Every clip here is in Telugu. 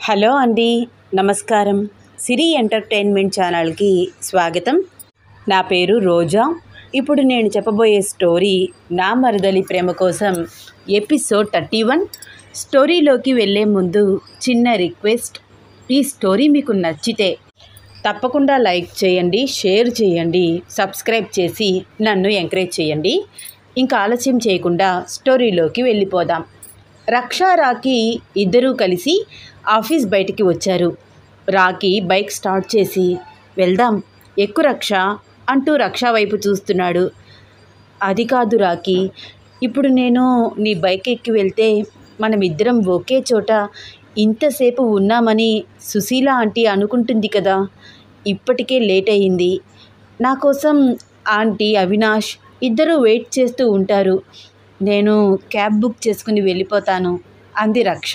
హలో అండి, నమస్కారం. సిరి ఎంటర్టైన్మెంట్ ఛానల్కి స్వాగతం. నా పేరు రోజా. ఇప్పుడు నేను చెప్పబోయే స్టోరీ నా మరదలి ప్రేమ కోసం ఎపిసోడ్ 31. స్టోరీలోకి వెళ్ళే ముందు చిన్న రిక్వెస్ట్, ఈ స్టోరీ మీకు నచ్చితే తప్పకుండా లైక్ చేయండి, షేర్ చేయండి, సబ్స్క్రైబ్ చేసి నన్ను ఎంకరేజ్ చేయండి. ఇంకా ఆలస్యం చేయకుండా స్టోరీలోకి వెళ్ళిపోదాం. రక్ష, రాకీ ఇద్దరూ కలిసి ఆఫీస్ బయటికి వచ్చారు. రాకీ బైక్ స్టార్ట్ చేసి, వెళ్దాం, ఎక్కు రక్ష అంటూ రక్ష వైపు చూస్తున్నాడు. అది కాదు రాకీ, ఇప్పుడు నేను నీ బైక్ ఎక్కి వెళ్తే మనమిద్దరం ఒకే చోట ఇంతసేపు ఉన్నామని సుశీల ఆంటీ అనుకుంటుంది కదా. ఇప్పటికే లేట్ అయ్యింది. నా కోసం ఆంటీ, అవినాష్ ఇద్దరూ వెయిట్ చేస్తూ ఉంటారు. నేను క్యాబ్ బుక్ చేసుకుని వెళ్ళిపోతాను అంది రక్ష.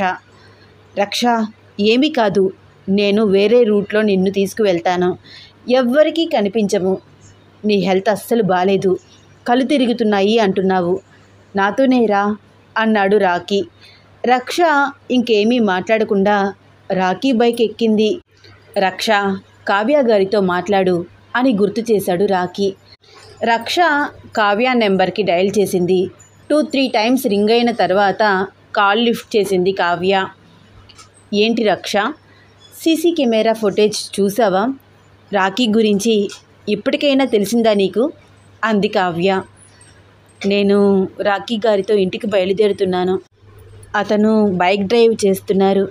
రక్ష, ఏమీ కాదు, నేను వేరే రూట్లో నిన్ను తీసుకువెళ్తాను. ఎవ్వరికీ కనిపించము. నీ హెల్త్ అస్సలు బాలేదు, కళ్ళు తిరుగుతున్నాయి అంటున్నావు. నాతోనే రా అన్నాడు రాకీ. రక్ష ఇంకేమీ మాట్లాడకుండా రాకీ బైక్ ఎక్కింది. రక్ష, కావ్య గారితో మాట్లాడు అని గుర్తు చేశాడు రాకీ. రక్ష కావ్య నెంబర్కి డయల్ చేసింది. 2-3 టైమ్స్ రింగ్ అయిన తర్వాత కాల్ లిఫ్ట్ చేసింది కావ్య. ఏంటి రక్ష, సీసీ కెమెరా ఫుటేజ్ చూసావా? రాకీ గురించి ఇప్పటికైనా తెలిసిందా నీకు అంది కావ్య. నేను రాకీ గారితో ఇంటికి బయలుదేరుతున్నాను. అతను బైక్ డ్రైవ్ చేస్తున్నారు,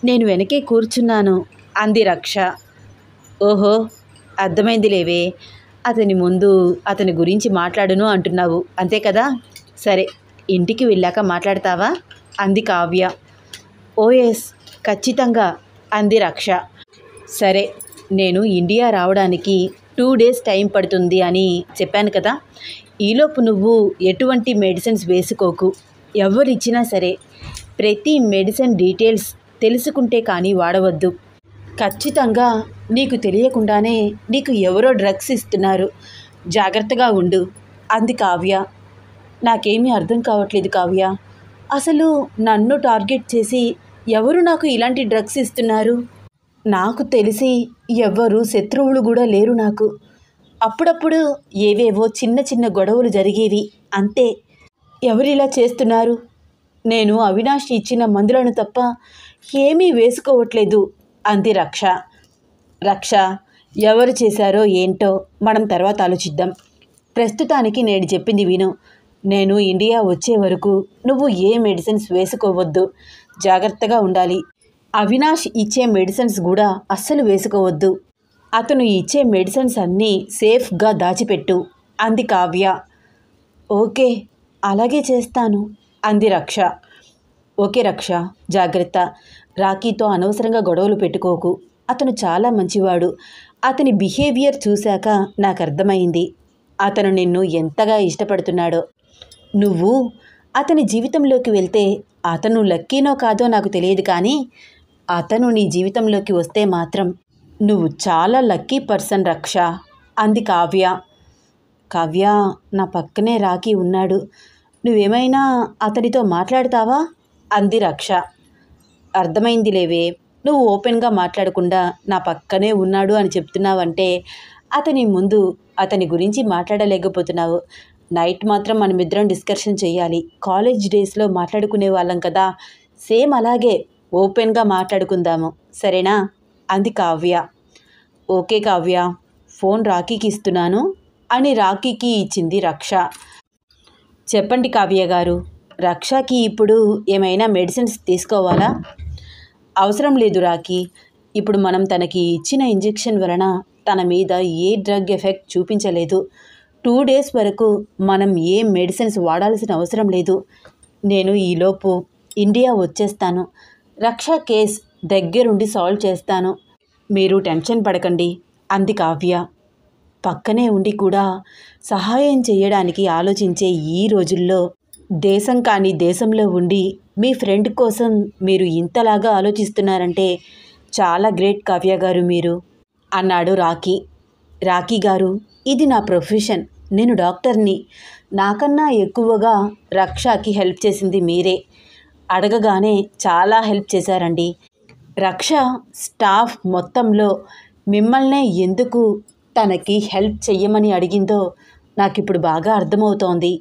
నేను వెనకే కూర్చున్నాను అంది రక్ష. ఓహో, అర్థమైందిలేవే, అతని ముందు అతని గురించి మాట్లాడును అంటున్నావు, అంతే కదా. సరే, ఇంటికి వెళ్ళాక మాట్లాడతావా అంది కావ్య. ఓఎస్, ఖచ్చితంగా అంది రక్ష. సరే, నేను ఇండియా రావడానికి 2 డేస్ టైం పడుతుంది అని చెప్పాను కదా. ఈలోపు నువ్వు ఎటువంటి మెడిసిన్స్ వేసుకోకు. ఎవరిచ్చినా సరే ప్రతి మెడిసిన్ డీటెయిల్స్ తెలుసుకుంటే కానీ వాడవద్దు. ఖచ్చితంగా నీకు తెలియకుండానే నీకు ఎవరో డ్రగ్స్ ఇస్తున్నారు, జాగ్రత్తగా ఉండు అంది కావ్య. నాకేమీ అర్థం కావట్లేదు కావ్య, అసలు నన్ను టార్గెట్ చేసి ఎవరు నాకు ఇలాంటి డ్రగ్స్ ఇస్తున్నారు? నాకు తెలిసి ఎవ్వరు శత్రువులు కూడా లేరు నాకు. అప్పుడప్పుడు ఏవేవో చిన్న చిన్న గొడవలు జరిగేవి, అంతే. ఎవరిలా చేస్తున్నారు? నేను అవినాష్ ఇచ్చిన మందులను తప్ప ఏమీ వేసుకోవట్లేదు అంది రక్ష. రక్ష, ఎవరు చేశారో ఏంటో మనం తర్వాత ఆలోచిద్దాం. ప్రస్తుతానికి నేను చెప్పింది విను. నేను ఇండియా వచ్చే వరకు నువ్వు ఏ మెడిసిన్స్ వేసుకోవద్దు, జాగ్రత్తగా ఉండాలి. అవినాష్ ఇచ్చే మెడిసిన్స్ కూడా అస్సలు వేసుకోవద్దు. అతను ఇచ్చే మెడిసిన్స్ అన్నీ సేఫ్గా దాచిపెట్టు అంది కావ్య. ఓకే, అలాగే చేస్తాను అంది రక్ష. ఓకే రక్ష, జాగ్రత్త. రాకీతో అనవసరంగా గొడవలు పెట్టుకోకు. అతను చాలా మంచివాడు. అతని బిహేవియర్ చూశాక నాకు అర్థమైంది అతను నిన్ను ఎంతగా ఇష్టపడుతున్నాడో. నువ్వు అతని జీవితంలోకి వెళ్తే అతను లక్కీనో కాదో నాకు తెలియదు, కానీ అతను నీ జీవితంలోకి వస్తే మాత్రం నువ్వు చాలా లక్కీ పర్సన్ రక్ష అంది కావ్య. కావ్య, నా పక్కనే రాకీ ఉన్నాడు, నువ్వేమైనా అతనితో మాట్లాడతావా అంది రక్ష. అర్థమైందిలేవే, నువ్వు ఓపెన్గా మాట్లాడకుండా నా పక్కనే ఉన్నాడు అని చెప్తున్నావంటే అతని ముందు అతని గురించి మాట్లాడలేకపోతున్నావు. నైట్ మాత్రం మనమిద్దరం డిస్కషన్ చేయాలి. కాలేజ్ డేస్లో మాట్లాడుకునే వాళ్ళం కదా, సేమ్ అలాగే ఓపెన్గా మాట్లాడుకుందాము, సరేనా అంది కావ్య. ఓకే కావ్య, ఫోన్ రాకీకి ఇస్తున్నాను అని రాకీకి ఇచ్చింది రక్ష. చెప్పండి కావ్య గారు, రక్షకి ఇప్పుడు ఏమైనా మెడిసిన్స్ తీసుకోవాలా? అవసరం లేదు రాకీ, ఇప్పుడు మనం తనకి ఇచ్చిన ఇంజెక్షన్ వలన తన మీద ఏ డ్రగ్ ఎఫెక్ట్ చూపించలేదు. 2 డేస్ వరకు మనం ఏ మెడిసిన్స్ వాడాల్సిన అవసరం లేదు. నేను ఈలోపు ఇండియా వచ్చేస్తాను. రక్ష కేస్ దగ్గరుండి సాల్వ్ చేస్తాను. మీరు టెన్షన్ పడకండి అంది కావ్య. పక్కనే ఉండి కూడా సహాయం చేయడానికి ఆలోచించే ఈ రోజుల్లో దేశం కాని దేశంలో ఉండి మీ ఫ్రెండ్ కోసం మీరు ఇంతలాగా ఆలోచిస్తున్నారంటే చాలా గ్రేట్ కావ్య గారు మీరు అన్నాడు రాకీ. రాకీ గారు, ఇది నా ప్రొఫెషన్, నేను డాక్టర్ని. నాకన్నా ఎక్కువగా రక్షకి హెల్ప్ చేసింది మీరే. అడగగానే చాలా హెల్ప్ చేశారండి. రక్ష స్టాఫ్ మొత్తంలో మిమ్మల్నే ఎందుకు తనకి హెల్ప్ చెయ్యమని అడిగిందో నాకిప్పుడు బాగా అర్థమవుతోంది.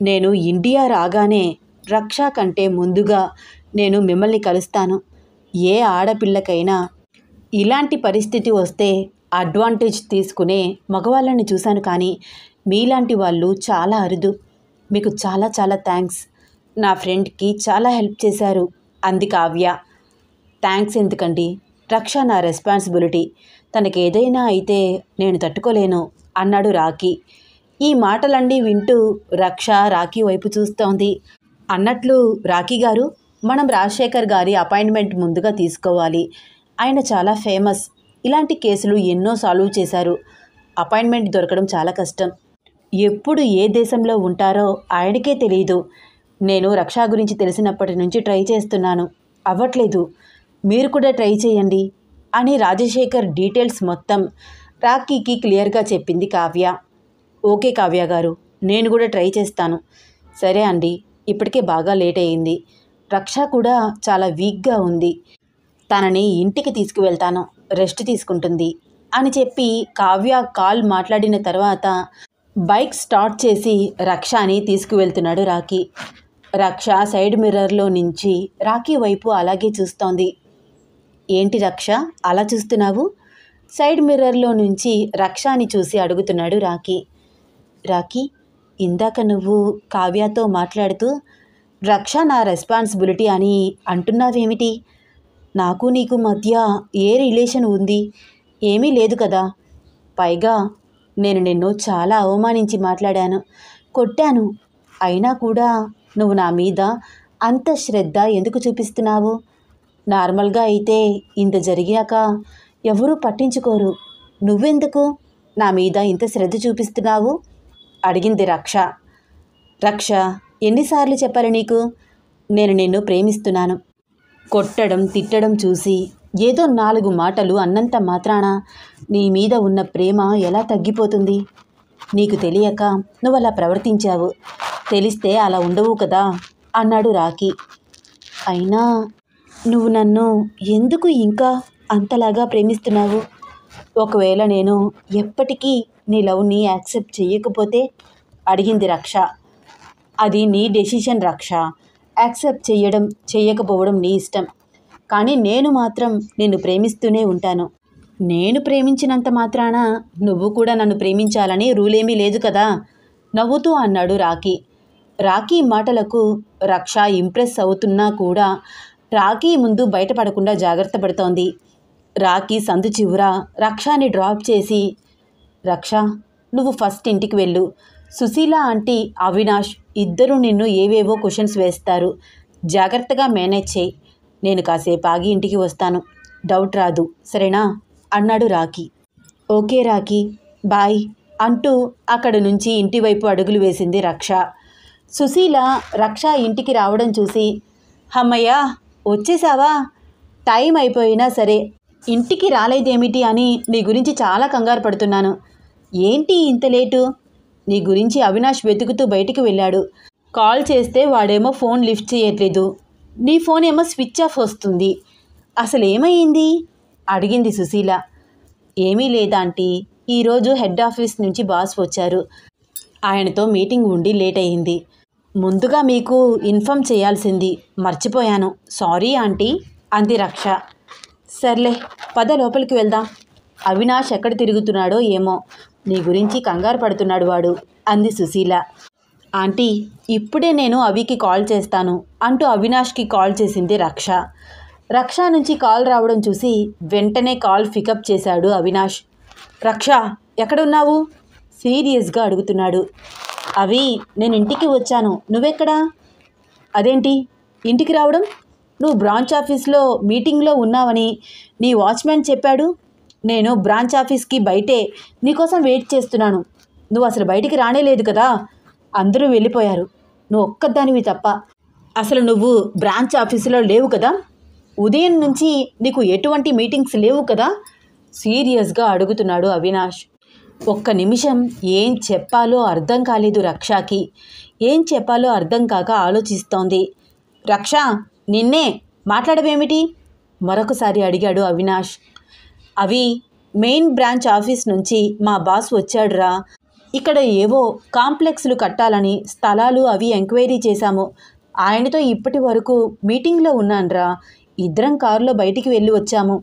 నేను ఇండియా రాగానే రక్ష కంటే ముందుగా నేను మిమ్మల్ని కలుస్తాను. ఏ ఆడపిల్లకైనా ఇలాంటి పరిస్థితి వస్తే అడ్వాంటేజ్ తీసుకునే మగవాళ్ళని చూశాను, కానీ మీలాంటి వాళ్ళు చాలా అరుదు. మీకు చాలా చాలా థ్యాంక్స్. నా ఫ్రెండ్కి చాలా హెల్ప్ చేశారు అంది కావ్య. థ్యాంక్స్ ఎందుకండి, రక్ష నా రెస్పాన్సిబిలిటీ. తనకి ఏదైనా అయితే నేను తట్టుకోలేను అన్నాడు రాకీ. ఈ మాటలన్నీ వింటూ రక్ష రాకీ వైపు చూస్తోంది. అన్నట్లు రాకీ గారు, మనం రాజశేఖర్ గారి అపాయింట్మెంట్ ముందుగా తీసుకోవాలి. ఆయన చాలా ఫేమస్. ఇలాంటి కేసులు ఎన్నో సాల్వ్ చేశారు. అపాయింట్మెంట్ దొరకడం చాలా కష్టం. ఎప్పుడు ఏ దేశంలో ఉంటారో ఆయనకే తెలియదు. నేను రక్ష గురించి తెలిసినప్పటి నుంచి ట్రై చేస్తున్నాను, అవ్వట్లేదు. మీరు కూడా ట్రై చేయండి అని రాజశేఖర్ డీటెయిల్స్ మొత్తం రాకీకి క్లియర్గా చెప్పింది కావ్య. ఓకే కావ్య గారు, నేను కూడా ట్రై చేస్తాను. సరే అండి, ఇప్పటికే బాగా లేట్ అయింది. రక్ష కూడా చాలా వీక్గా ఉంది. తనని ఇంటికి తీసుకువెళ్తాను, రెస్ట్ తీసుకుంటుంది అని చెప్పి కావ్య కాల్ మాట్లాడిన తర్వాత బైక్ స్టార్ట్ చేసి రక్షని తీసుకువెళ్తున్నాడు రాకీ. రక్ష సైడ్ మిర్రర్లో నుంచి రాకీ వైపు అలాగే చూస్తోంది. ఏంటి రక్ష అలా చూస్తున్నావు? సైడ్ మిర్రర్లో నుంచి రక్షని చూసి అడుగుతున్నాడు రాకీ. రాకీ, ఇందాక నువ్వు కావ్యతో మాట్లాడుతూ రక్ష నా రెస్పాన్సిబిలిటీ అని అంటున్నావేమిటి? నాకు నీకు మధ్య ఏ రిలేషన్ ఉంది? ఏమీ లేదు కదా. పైగా నేను నిన్ను చాలా అవమానించి మాట్లాడాను, కొట్టాను. అయినా కూడా నువ్వు నా మీద అంత శ్రద్ధ ఎందుకు చూపిస్తున్నావు? నార్మల్గా అయితే ఇంత జరిగాక ఎవరూ పట్టించుకోరు. నువ్వెందుకు నా మీద ఇంత శ్రద్ధ చూపిస్తున్నావు అడిగింది రక్ష. రక్ష, ఎన్నిసార్లు చెప్పాలి నీకు? నేను నిన్ను ప్రేమిస్తున్నాను. కొట్టడం తిట్టడం చూసి ఏదో 4 మాటలు అన్నంత మాత్రాన నీ మీద ఉన్న ప్రేమ ఎలా తగ్గిపోతుంది? నీకు తెలియక నువ్వు అలా ప్రవర్తించావు. తెలిస్తే అలా ఉండవు కదా అన్నాడు రాకీ. అయినా నువ్వు నన్ను ఎందుకు ఇంకా అంతలాగా ప్రేమిస్తున్నావు? ఒకవేళ నేను ఎప్పటికీ నీ లవ్ని యాక్సెప్ట్ చేయకపోతే అడిగింది రక్ష. అది నీ డెసిషన్ రక్ష. యాక్సెప్ట్ చేయడం చేయకపోవడం నీ ఇష్టం. కానీ నేను మాత్రం నిన్ను ప్రేమిస్తూనే ఉంటాను. నేను ప్రేమించినంత మాత్రాన నువ్వు కూడా నన్ను ప్రేమించాలని రూలేమీ లేదు కదా నవ్వుతూ అన్నాడు రాకీ. రాకీ మాటలకు రక్ష ఇంప్రెస్ అవుతున్నా కూడా రాకీ ముందు బయటపడకుండా జాగ్రత్త పడుతోంది. రాకీ సందు చివర రక్షని డ్రాప్ చేసి, రక్ష, నువ్వు ఫస్ట్ ఇంటికి వెళ్ళు. సుశీల ఆంటీ, అవినాష్ ఇద్దరూ నిన్ను ఏవేవో క్వశ్చన్స్ వేస్తారు. జాగ్రత్తగా మేనేజ్ చేయి. నేను కాసేపు ఆగి ఇంటికి వస్తాను. డౌట్ రాదు, సరేనా అన్నాడు రాకీ. ఓకే రాకీ, బాయ్ అంటూ అక్కడి నుంచి ఇంటి వైపు అడుగులు వేసింది రక్ష. సుశీల రక్ష ఇంటికి రావడం చూసి, అమ్మయ్యా వచ్చేసావా? టైం అయిపోయినా సరే ఇంటికి రాలేదేమిటి అని నీ గురించి చాలా కంగారు పడుతున్నాను. ఏంటి ఇంత లేటు? నీ గురించి అవినాష్ వెతుకుతూ బయటికి వెళ్ళాడు. కాల్ చేస్తే వాడేమో ఫోన్ లిఫ్ట్ చేయట్లేదు. నీ ఫోన్ ఏమో స్విచ్ ఆఫ్ వస్తుంది. అసలు ఏమైంది అడిగింది సుశీల. ఏమీ లేదాంటీ, ఈరోజు హెడ్ ఆఫీస్ నుంచి బాస్ వచ్చారు. ఆయనతో మీటింగ్ ఉండి లేట్ అయింది. ముందుగా మీకు ఇన్ఫామ్ చేయాల్సింది మర్చిపోయాను. సారీ ఆంటీ అంది రక్ష. సర్లే, పద లోపలికి వెళ్దాం. అవినాష్ ఎక్కడ తిరుగుతున్నాడో ఏమో, నీ గురించి కంగారు పడుతున్నాడు వాడు అంది సుశీల. ఆంటీ, ఇప్పుడే నేను అవికి కాల్ చేస్తాను అంటూ అవినాష్కి కాల్ చేసింది రక్ష. రక్ష నుంచి కాల్ రావడం చూసి వెంటనే కాల్ పికప్ చేశాడు అవినాష్. రక్ష, ఎక్కడున్నావు సీరియస్గా అడుగుతున్నాడు. అవి, నేను ఇంటికి వచ్చాను. నువ్వెక్కడా? అదేంటి ఇంటికి రావడం? నువ్వు బ్రాంచ్ ఆఫీస్లో మీటింగ్లో ఉన్నావని నీ వాచ్మెన్ చెప్పాడు. నేను బ్రాంచ్ ఆఫీస్కి బయటే నీకోసం వెయిట్ చేస్తున్నాను. నువ్వు అసలు బయటికి రానేలేదు కదా. అందరూ వెళ్ళిపోయారు, నువ్వు ఒక్కదానివి తప్ప. అసలు నువ్వు బ్రాంచ్ ఆఫీసులో లేవు కదా. ఉదయం నుంచి నీకు ఎటువంటి మీటింగ్స్ లేవు కదా సీరియస్గా అడుగుతున్నాడు అవినాష్. ఒక్క నిమిషం ఏం చెప్పాలో అర్థం కాలేదు రక్షకి. ఏం చెప్పాలో అర్థం కాక ఆలోచిస్తోంది. రక్ష, నిన్నే, మాట్లాడవేమిటి? మరొకసారి అడిగాడు అవినాష్. అవి మెయిన్ బ్రాంచ్ ఆఫీస్ నుంచి మా బాస్ వచ్చాడురా. ఇక్కడ ఏవో కాంప్లెక్స్లు కట్టాలని స్థలాలు అవి ఎంక్వైరీ చేశాము. ఆయనతో ఇప్పటి వరకు మీటింగ్లో ఉన్నాన్రా. ఇద్దరం కారులో బయటికి వెళ్ళి వచ్చాము.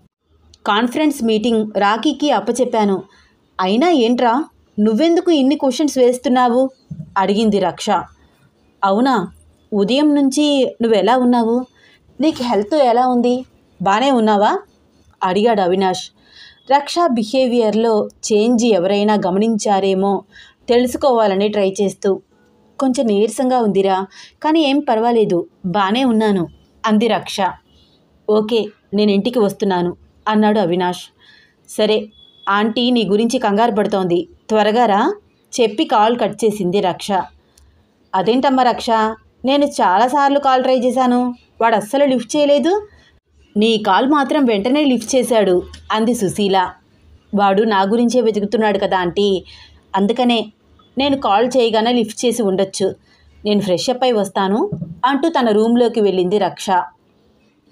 కాన్ఫరెన్స్ మీటింగ్ రాకీకి అప్పచెప్పాను. అయినా ఏంట్రా నువ్వెందుకు ఇన్ని క్వశ్చన్స్ వేస్తున్నావు అడిగింది రక్ష. అవునా, ఉదయం నుంచి నువ్వెలా ఉన్నావు? నీకు హెల్త్ ఎలా ఉంది? బానే ఉన్నావా అడిగాడు అవినాష్. రక్ష బిహేవియర్లో చేంజ్ ఎవరైనా గమనించారేమో తెలుసుకోవాలని ట్రై చేస్తూ, కొంచెం నీరసంగా ఉందిరా, కానీ ఏం పర్వాలేదు, బానే ఉన్నాను అంది రక్ష. ఓకే, నేను ఇంటికి వస్తున్నాను అన్నాడు అవినాష్. సరే, ఆంటీ నీ గురించి కంగారు పడుతోంది, త్వరగా రా చెప్పి కాల్ కట్ చేసింది రక్ష. అదేంటమ్మా రక్ష, నేను చాలాసార్లు కాల్ ట్రై చేశాను, వాడు అస్సలు లిఫ్ట్ చేయలేదు. నీ కాల్ మాత్రం వెంటనే లిఫ్ట్ చేశాడు అంది సుశీల. వాడు నా గురించే వెతుకుతున్నాడు కదా ఆంటీ, అందుకనే నేను కాల్ చేయగానే లిఫ్ట్ చేసి ఉండొచ్చు. నేను ఫ్రెష్ అప్ అయి వస్తాను అంటూ తన రూమ్లోకి వెళ్ళింది రక్ష.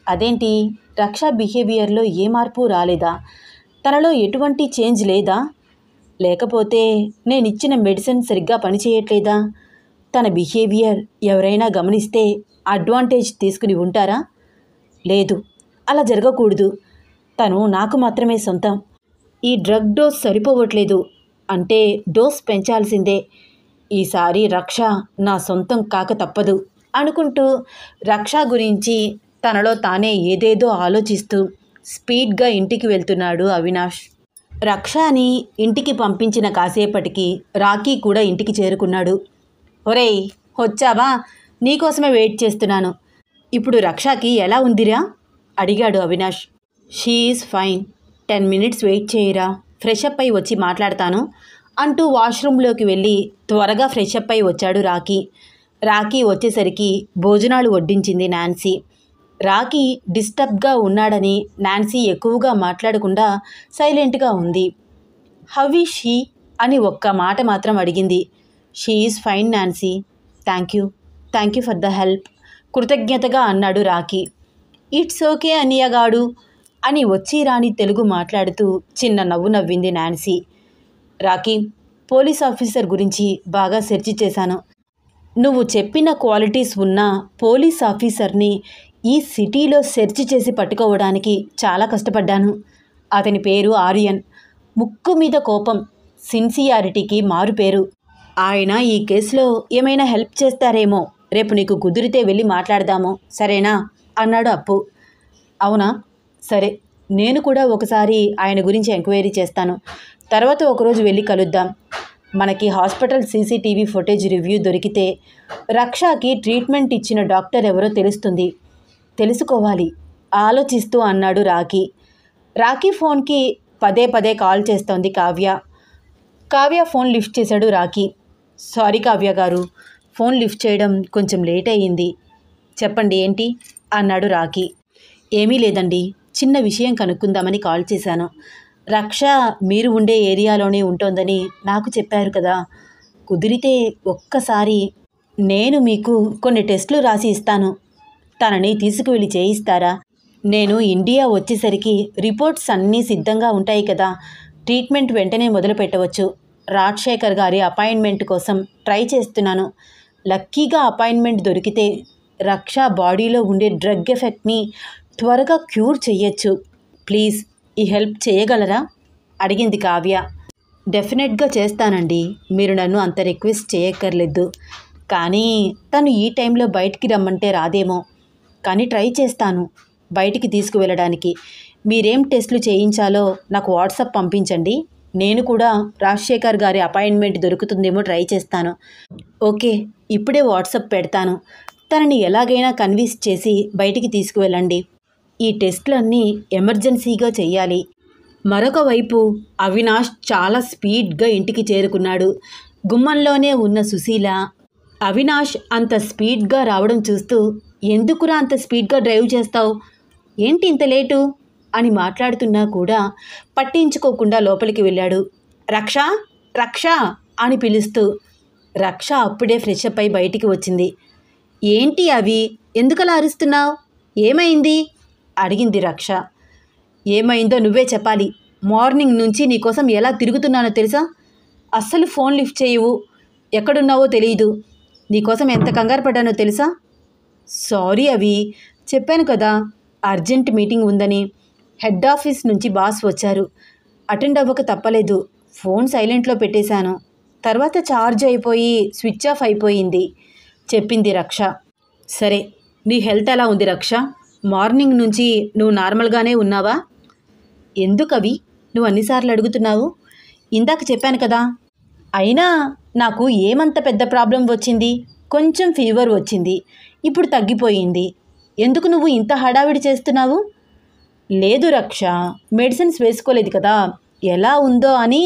అదేంటి, రక్ష బిహేవియర్లో ఏ మార్పు రాలేదా? తనలో ఎటువంటి చేంజ్ లేదా? లేకపోతే నేనిచ్చిన మెడిసిన్ సరిగ్గా పనిచేయట్లేదా? తన బిహేవియర్ ఎవరైనా గమనిస్తే అడ్వాంటేజ్ తీసుకుని ఉంటారా? లేదు, అలా జరగకూడదు. తను నాకు మాత్రమే సొంతం. ఈ డ్రగ్ డోస్ సరిపోవట్లేదు అంటే డోస్ పెంచాల్సిందే. ఈసారి రక్ష నా సొంతం కాక తప్పదు అనుకుంటూ రక్ష గురించి తనలో తానే ఏదేదో ఆలోచిస్తూ స్పీడ్గా ఇంటికి వెళ్తున్నాడు అవినాష్. రక్షని ఇంటికి పంపించిన కాసేపటికి రాకీ కూడా ఇంటికి చేరుకున్నాడు. ఒరేయ్ వచ్చావా, నీకోసమే వెయిట్ చేస్తున్నాను. ఇప్పుడు రక్షకి ఎలా ఉందిరా అడిగాడు Avinash. She is fine, 10 minutes wait చేయరా, ఫ్రెష్ అప్ అయి వచ్చి మాట్లాడతాను అంటూ వాష్రూమ్లోకి వెళ్ళి త్వరగా ఫ్రెష్ అప్ అయి వచ్చాడు రాకీ. రాకీ వచ్చేసరికి భోజనాలు వడ్డించింది నాన్సీ. రాకీ డిస్టర్బ్గా ఉన్నాడని నాన్సీ ఎక్కువగా మాట్లాడకుండా సైలెంట్గా ఉంది. హౌ ఈజ్ షీ అని ఒక్క మాట మాత్రం అడిగింది. She is fine Nancy, thank you for the help కృతజ్ఞతగా అన్నాడు రాకీ. ఇట్స్ ఓకే అనియగాడు అని వచ్చి రాని తెలుగు మాట్లాడుతూ చిన్న నవ్వు నవ్వింది నాన్సీ. రాకీ, పోలీస్ ఆఫీసర్ గురించి బాగా సెర్చ్ చేశాను. నువ్వు చెప్పిన క్వాలిటీస్ ఉన్న పోలీస్ ఆఫీసర్ని ఈ సిటీలో సెర్చ్ చేసి పట్టుకోవడానికి చాలా కష్టపడ్డాను. అతని పేరు ఆర్యన్. ముక్కు మీద కోపం, సిన్సియారిటీకి మారుపేరు. ఆయన ఈ కేసులో ఏమైనా హెల్ప్ చేస్తారేమో. రేపు నీకు కుదిరితే వెళ్ళి మాట్లాడదాము, సరేనా అన్నాడు అప్పు. అవునా, సరే, నేను కూడా ఒకసారి ఆయన గురించి ఎంక్వైరీ చేస్తాను. తర్వాత ఒకరోజు వెళ్ళి కలుద్దాం. మనకి హాస్పిటల్ సీసీటీవీ ఫుటేజ్ రివ్యూ దొరికితే రక్షకి ట్రీట్మెంట్ ఇచ్చిన డాక్టర్ ఎవరో తెలుస్తుంది. తెలుసుకోవాలి ఆలోచిస్తూ అన్నాడు రాకీ. రాకీ ఫోన్కి పదే కాల్ చేస్తోంది కావ్య ఫోన్ లిఫ్ట్ చేశాడు రాకీ. సారీ కావ్య గారు, ఫోన్ లిఫ్ట్ చేయడం కొంచెం లేట్ అయ్యింది. చెప్పండి ఏంటి అన్నాడు రాకీ. ఏమీ లేదండి, చిన్న విషయం కనుక్కుందామని కాల్ చేశాను. రక్ష మీరు ఉండే ఏరియాలోనే ఉంటోందని నాకు చెప్పారు కదా. కుదిరితే ఒక్కసారి నేను మీకు కొన్ని టెస్టులు రాసి ఇస్తాను. తనని తీసుకువెళ్ళి చేయిస్తారా? నేను ఇండియా వచ్చేసరికి రిపోర్ట్స్ అన్నీ సిద్ధంగా ఉంటాయి కదా. ట్రీట్మెంట్ వెంటనే మొదలు పెట్టవచ్చు. రాజశేఖర్ గారి అపాయింట్మెంట్ కోసం ట్రై చేస్తున్నాను. లక్కీగా అపాయింట్మెంట్ దొరికితే రక్ష బాడీలో ఉండే డ్రగ్ ఎఫెక్ట్ని త్వరగా క్యూర్ చెయ్యొచ్చు. ప్లీజ్ ఈ హెల్ప్ చేయగలరా అడిగింది కావ్య. డెఫినెట్గా చేస్తానండి, మీరు నన్ను అంత రిక్వెస్ట్ చేయక్కర్లేదు. కానీ తను ఈ టైంలో బయటికి రమ్మంటే రాదేమో, కానీ ట్రై చేస్తాను బయటికి తీసుకువెళ్ళడానికి. మీరేం టెస్టులు చేయించాలో నాకు వాట్సాప్ పంపించండి. నేను కూడా రాజశేఖర్ గారి అపాయింట్మెంట్ దొరుకుతుందేమో ట్రై చేస్తాను. ఓకే, ఇప్పుడే వాట్సాప్ పెడతాను. తనని ఎలాగైనా కన్విన్స్ చేసి బయటికి తీసుకువెళ్ళండి. ఈ టెస్టులన్నీ ఎమర్జెన్సీగా చెయ్యాలి. మరొక వైపు అవినాష్ చాలా స్పీడ్గా ఇంటికి చేరుకున్నాడు. గుమ్మంలోనే ఉన్న సుశీల అవినాష్ అంత స్పీడ్గా రావడం చూస్తూ, ఎందుకురా అంత స్పీడ్గా డ్రైవ్ చేస్తావు, ఏంటి ఇంత లేటు అని మాట్లాడుతున్నా కూడా పట్టించుకోకుండా లోపలికి వెళ్ళాడు. రక్ష అని పిలుస్తూ. రక్ష అప్పుడే ఫ్రెష్ అప్ అయి బయటికి వచ్చింది. ఏంటి అవి, ఎందుకలా అరుస్తున్నావు, ఏమైంది అడిగింది రక్ష. ఏమైందో నువ్వే చెప్పాలి. మార్నింగ్ నుంచి నీకోసం ఎలా తిరుగుతున్నానో తెలుసా? అస్సలు ఫోన్ లిఫ్ట్ చేయవు, ఎక్కడున్నావో తెలియదు. నీకోసం ఎంత కంగారు పడ్డానో తెలుసా? సారీ అవి, చెప్పాను కదా అర్జెంట్ మీటింగ్ ఉందని. హెడ్ ఆఫీస్ నుంచి బాస్ వచ్చారు, అటెండ్ అవ్వక తప్పలేదు. ఫోన్ సైలెంట్లో పెట్టేశాను. తర్వాత ఛార్జ్ అయిపోయి స్విచ్ ఆఫ్ అయిపోయింది చెప్పింది రక్ష. సరే, నీ హెల్త్ ఎలా ఉంది రక్ష? మార్నింగ్ నుంచి నువ్వు నార్మల్గానే ఉన్నావా? ఎందుకవి నువ్వు అన్నిసార్లు అడుగుతున్నావు? ఇందాక చెప్పాను కదా. అయినా నాకు ఏమంత పెద్ద ప్రాబ్లం వచ్చింది? కొంచెం ఫీవర్ వచ్చింది, ఇప్పుడు తగ్గిపోయింది. ఎందుకు నువ్వు ఇంత హడావిడి చేస్తున్నావు? లేదు రక్ష, మెడిసిన్స్ వేసుకోలేదు కదా, ఎలా ఉందో అని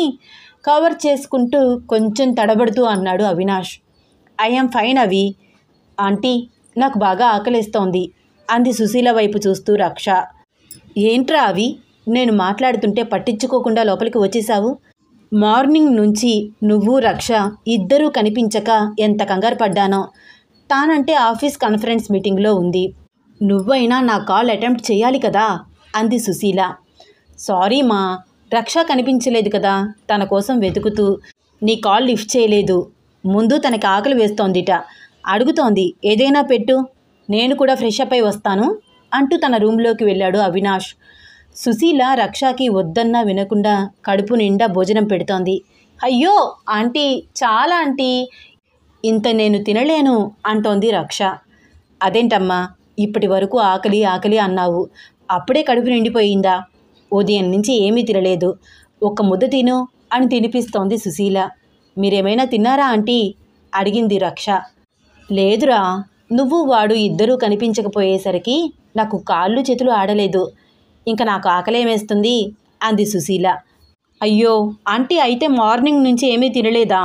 కవర్ చేసుకుంటూ కొంచెం తడబడుతూ అన్నాడు అవినాష్. ఐఎమ్ ఫైన్ అవి. ఆంటీ, నాకు బాగా ఆకలేస్తోంది అంది సుశీల వైపు చూస్తూ రక్ష. ఏంట్రా అవి, నేను మాట్లాడుతుంటే పట్టించుకోకుండా లోపలికి వచ్చేశావు? మార్నింగ్ నుంచి నువ్వు రక్ష ఇద్దరూ కనిపించక ఎంత కంగారు పడ్డానో. తానంటే ఆఫీస్ కాన్ఫరెన్స్ మీటింగ్లో ఉంది, నువ్వైనా నా కాల్ అటెంప్ట్ చేయాలి కదా అంది సుశీల. సారీ మా, రక్ష కనిపించలేదు కదా, తన కోసం వెతుకుతూ నీ కాల్ లిఫ్ట్ చేయలేదు. ముందు తనకి ఆకలి వేస్తోందిట, అడుగుతోంది ఏదైనా పెట్టు, నేను కూడా ఫ్రెష్ అప్ అయి వస్తాను అంటూ తన రూమ్లోకి వెళ్ళాడు అవినాష్. సుశీల రక్షకి వద్దన్నా వినకుండా కడుపు నిండా భోజనం పెడుతోంది. అయ్యో ఆంటీ, చాలా ఆంటీ, ఇంత నేను తినలేను అంటోంది రక్ష. అదేంటమ్మా, ఇప్పటి వరకు ఆకలి ఆకలి అన్నావు, అప్పుడే కడుపు నిండిపోయిందా? ఉదయం నుంచి ఏమీ తినలేదు, ఒక్క ముద్ద తిను అని తినిపిస్తోంది సుశీల. మీరేమైనా తిన్నారా ఆంటీ అడిగింది రక్ష. లేదురా, నువ్వు వాడు ఇద్దరూ కనిపించకపోయేసరికి నాకు కాళ్ళు చేతులు ఆడలేదు, ఇంకా నాకు ఆకలేమేస్తుంది అంది సుశీల. అయ్యో ఆంటీ, అయితే మార్నింగ్ నుంచి ఏమీ తినలేదా?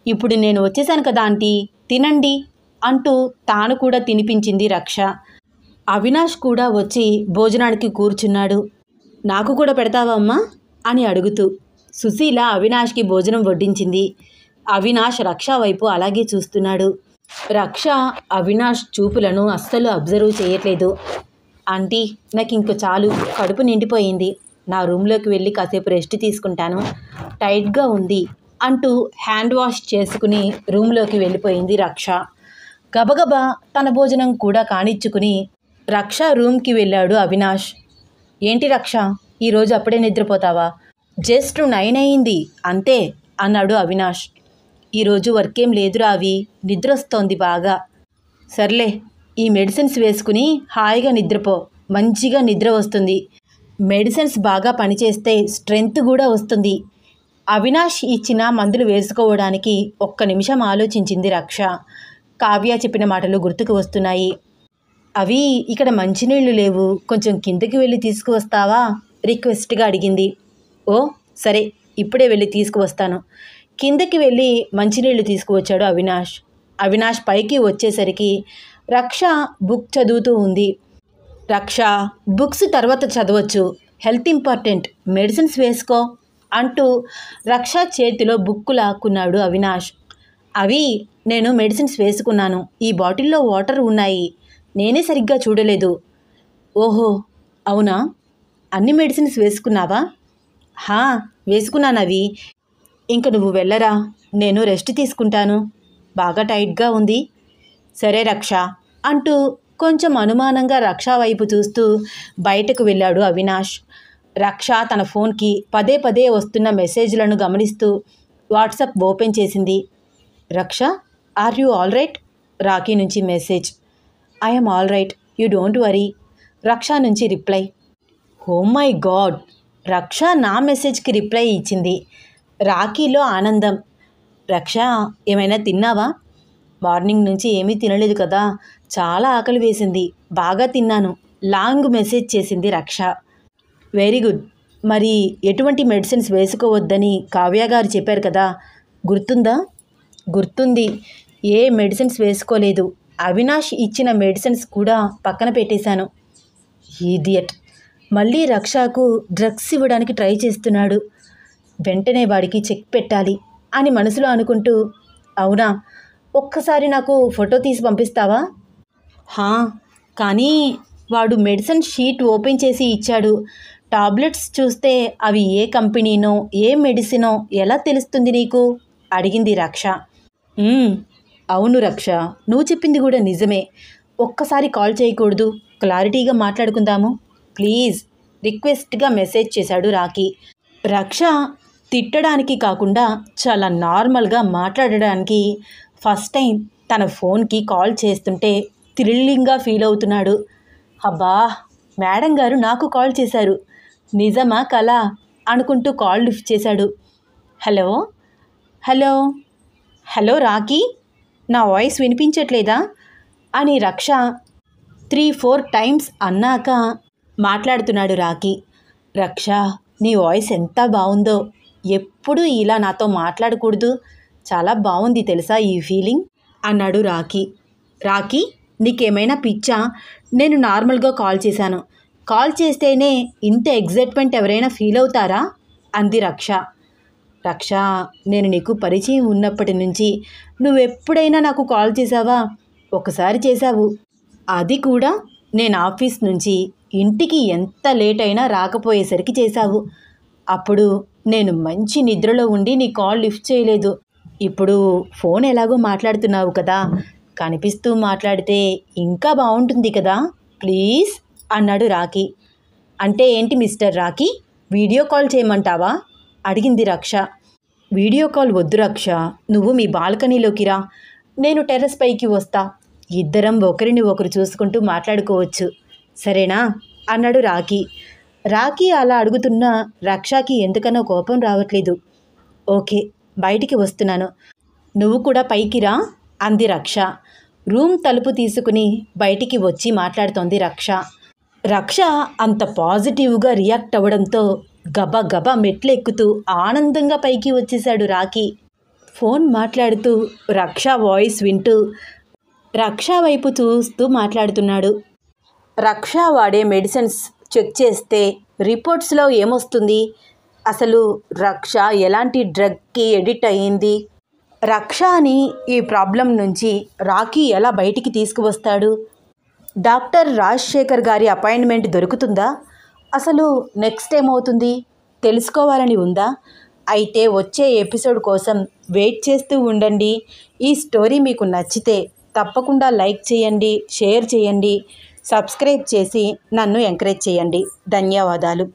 ఇప్పుడు నేను వచ్చేసాను కదా ఆంటీ, తినండి అంటూ తాను కూడా తినిపించింది రక్ష. అవినాష్ కూడా వచ్చి భోజనానికి కూర్చున్నాడు. నాకు కూడా పెడతావా అమ్మా అని అడుగుతూ సుశీల అవినాష్కి భోజనం వడ్డించింది. అవినాష్ రక్ష వైపు అలాగే చూస్తున్నాడు. రక్ష అవినాష్ చూపులను అస్సలు అబ్జర్వ్ చేయట్లేదు. ఆంటీ, నాకు ఇంక చాలు, కడుపు నిండిపోయింది, నా రూమ్లోకి వెళ్ళి కాసేపు రెస్ట్ తీసుకుంటాను, టైట్గా ఉంది అంటూ హ్యాండ్ వాష్ చేసుకుని రూమ్లోకి వెళ్ళిపోయింది రక్ష. గబగబా తన భోజనం కూడా కానిచ్చుకుని రక్ష రూమ్కి వెళ్ళాడు అవినాష్. ఏంటి రక్ష, ఈరోజు అప్పుడే నిద్రపోతావా? జస్ట్ 9 అయింది అంతే అన్నాడు అవినాష్. ఈరోజు వర్కేం లేదురా అవి, నిద్రొస్తోంది బాగా. సర్లే, ఈ మెడిసిన్స్ వేసుకుని హాయిగా నిద్రపో, మంచిగా నిద్ర వస్తుంది. మెడిసిన్స్ బాగా పనిచేస్తే స్ట్రెంగ్త్ కూడా వస్తుంది. అవినాష్ ఇచ్చిన మందులు వేసుకోవడానికి ఒక్క నిమిషం ఆలోచించింది రక్ష. కావ్య చెప్పిన మాటలు గుర్తుకు వస్తున్నాయి. అవి, ఇక్కడ మంచినీళ్లు లేవు, కొంచెం కిందకి వెళ్ళి తీసుకువస్తావా రిక్వెస్ట్గా అడిగింది. ఓ సరే, ఇప్పుడే వెళ్ళి తీసుకువస్తాను. కిందకి వెళ్ళి మంచినీళ్లు తీసుకువచ్చాడు అవినాష్. అవినాష్ పైకి వచ్చేసరికి రక్ష బుక్ చదువుతూ ఉంది. రక్ష, బుక్స్ తర్వాత చదవచ్చు, హెల్త్ ఇంపార్టెంట్, మెడిసిన్స్ వేసుకో అంటూ రక్ష చేతిలో బుక్కు లాక్కున్నాడు అవినాష్. అవి, నేను మెడిసిన్స్ వేసుకున్నాను, ఈ బాటిల్లో వాటర్ ఉన్నాయి, నేనే సరిగ్గా చూడలేదు. ఓహో అవునా, అన్ని మెడిసిన్స్ వేసుకున్నావా? హా, వేసుకున్నానవి. ఇంక నువ్వు వెళ్ళరా, నేను రెస్ట్ తీసుకుంటాను, బాగా టైట్గా ఉంది. సరే రక్ష అంటూ కొంచెం అనుమానంగా రక్ష వైపు చూస్తూ బయటకు వెళ్ళాడు అవినాష్. రక్ష తన ఫోన్కి పదే పదే వస్తున్న మెసేజ్లను గమనిస్తూ వాట్సాప్ ఓపెన్ చేసింది. Raksha, are you all right? Rocky నుంచి message. I'm all right, you don't worry. Raksha నుంచి రిప్లై. ఓ మై గాడ్, రక్ష నా మెసేజ్కి రిప్లై ఇచ్చింది. రాకీలో ఆనందం. రక్ష, ఏమైనా తిన్నావా? మార్నింగ్ నుంచి ఏమీ తినలేదు కదా, చాలా ఆకలి వేసింది, బాగా తిన్నాను. లాంగ్ మెసేజ్ చేసింది రక్ష. Very good. మరి ఎటువంటి మెడిసిన్స్ వేసుకోవద్దని కావ్య గారు చెప్పారు కదా, గుర్తుందా? గుర్తుంది. ఏ మెడిసిన్స్ వేసుకోలేదు, అవినాష్ ఇచ్చిన మెడిసిన్స్ కూడా పక్కన పెట్టేశాను. ఈడియట్, మళ్ళీ రక్షకు డ్రగ్స్ ఇవ్వడానికి ట్రై చేస్తున్నాడు. వెంటనే వాడికి చెక్ పెట్టాలి అని మనసులో అనుకుంటూ, అవునా, ఒక్కసారి నాకు ఫోటో తీసి పంపిస్తావా? హా, కానీ వాడు మెడిసిన్ షీట్ ఓపెన్ చేసి ఇచ్చాడు. టాబ్లెట్స్ చూస్తే అవి ఏ కంపెనీనో ఏ మెడిసినో ఎలా తెలుస్తుంది నీకు అడిగింది రక్ష. అవును రక్ష, నువ్వు చెప్పింది కూడా నిజమే. ఒక్కసారి కాల్ చేయకూడదు, క్లారిటీగా మాట్లాడుకుందాము ప్లీజ్ రిక్వెస్ట్గా మెసేజ్ చేశాడు రాకీ. రక్ష తిట్టడానికి కాకుండా చాలా నార్మల్గా మాట్లాడడానికి ఫస్ట్ టైం తన ఫోన్కి కాల్ చేస్తుంటే థ్రిల్లింగ్గా ఫీల్ అవుతున్నాడు. అబ్బా, మేడం గారు నాకు కాల్ చేశారు, నిజమా కళ అనుకుంటూ కాల్ లిఫ్ట్ చేశాడు. హలో హలో హలో రాకీ, నా వాయిస్ వినిపించట్లేదా అని రక్ష 3-4 టైమ్స్ అన్నాక మాట్లాడుతున్నాడు రాకీ. రక్ష, నీ వాయిస్ ఎంత బాగుందో, ఎప్పుడూ ఇలా నాతో మాట్లాడకూడదు, చాలా బాగుంది తెలుసా ఈ ఫీలింగ్ అన్నాడు రాకీ. రాకీ, నీకేమైనా పిచ్చా? నేను నార్మల్గా కాల్ చేశాను, కాల్ చేస్తేనే ఇంత ఎగ్జైట్మెంట్ ఎవరైనా ఫీల్ అవుతారా అంది రక్ష. రక్ష, నేను నీకు పరిచయం ఉన్నప్పటి నుంచి నువ్వెప్పుడైనా నాకు కాల్ చేశావా? ఒకసారి చేశావు, అది కూడా నేను ఆఫీస్ నుంచి ఇంటికి ఎంత లేట్ అయినా రాకపోయేసరికి చేశావు. అప్పుడు నేను మంచి నిద్రలో ఉండి నీ కాల్ లిఫ్ట్ చేయలేదు. ఇప్పుడు ఫోన్ ఎలాగో మాట్లాడుతున్నావు కదా, కనిపిస్తూ మాట్లాడితే ఇంకా బాగుంటుంది కదా ప్లీజ్ అన్నాడు రాకీ. అంటే ఏంటి మిస్టర్ రాకీ, వీడియో కాల్ చేయమంటావా అడిగింది రక్ష. వీడియో కాల్ వద్దు రక్ష, నువ్వు మీ బాల్కనీలోకి రా, నేను టెర్రస్ పైకి వస్తా, ఇద్దరం ఒకరిని ఒకరు చూసుకుంటూ మాట్లాడుకోవచ్చు, సరేనా అన్నాడు రాకీ. రాకీ అలా అడుగుతున్నా రక్షకి ఎందుకనో కోపం రావట్లేదు. ఓకే, బయటికి వస్తున్నాను, నువ్వు కూడా పైకి రా అంది రక్ష. రూమ్ తలుపు తీసుకుని బయటికి వచ్చి మాట్లాడుతోంది రక్ష. రక్ష అంత పాజిటివ్గా రియాక్ట్ అవ్వడంతో గబా గబా మెట్లెక్కుతూ ఆనందంగా పైకి వచ్చేశాడు రాకీ. ఫోన్ మాట్లాడుతూ రక్ష వాయిస్ వింటూ రక్ష వైపు చూస్తూ మాట్లాడుతున్నాడు. రక్ష వాడే మెడిసిన్స్ చెక్ చేస్తే రిపోర్ట్స్లో ఏమొస్తుంది? అసలు రక్ష ఎలాంటి డ్రగ్కి ఎడిక్ట్ అయ్యింది? రక్షని ఈ ప్రాబ్లం నుంచి రాకీ ఎలా బయటికి తీసుకువస్తాడు? డాక్టర్ రాజశేఖర్ గారి అపాయింట్మెంట్ దొరుకుతుందా? అసలు నెక్స్ట్ ఏమవుతుంది తెలుసుకోవాలని ఉందా? అయితే వచ్చే ఎపిసోడ్ కోసం వెయిట్ చేస్తూ ఉండండి. ఈ స్టోరీ మీకు నచ్చితే తప్పకుండా లైక్ చేయండి, షేర్ చేయండి, సబ్స్క్రైబ్ చేసి నన్ను ఎంకరేజ్ చేయండి. ధన్యవాదాలు.